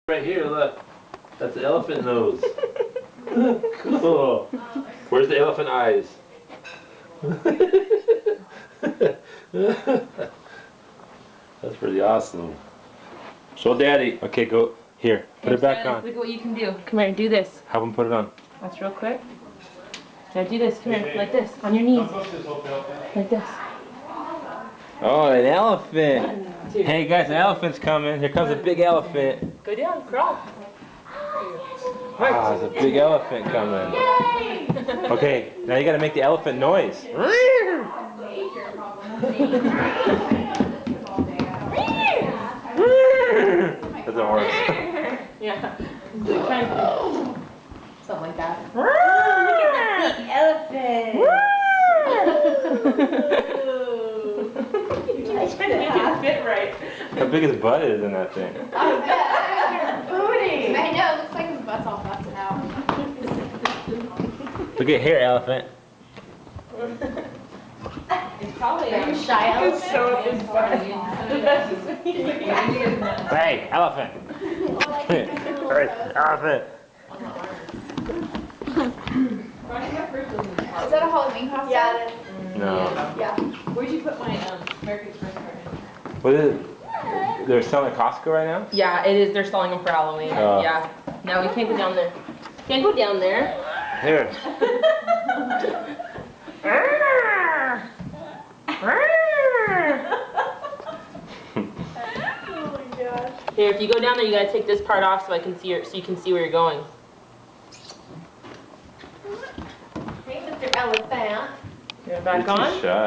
Right here, look. That's the elephant nose. Cool. Where's the elephant eyes? That's pretty awesome. Show Daddy. Okay, go here. Put it back on. Look at what you can do. Come here, do this. Have him put it on. That's real quick. Now do this. Come here, like this, on your knees. Like this. Oh, an elephant. Hey guys, an elephant's coming. Here comes a big elephant. Go down, crawl. Ah, there's a big elephant coming. Okay, now you gotta make the elephant noise. Doesn't work. Yeah. Something like that. Look at The elephant. I tried to make it fit right. How big his butt is in that thing? I bet. Booty. I know, it looks like his butt's all busted out. Look at here, elephant. It's probably a shy elephant. Show up his butt. The best is when you Hey, elephant. Hey, elephant. Is that a Halloween costume? Yeah. No. Yeah. Where'd you put my American Express card? What is it? They're selling at Costco right now? Yeah, it is. They're selling them for Halloween. Oh. Yeah. No, we can't go down there. Can't go down there. Here. Here, if you go down there, you gotta take this part off so I can see so you can see where you're going. Hey, Mr. Elephant. You're back You're too on. shy.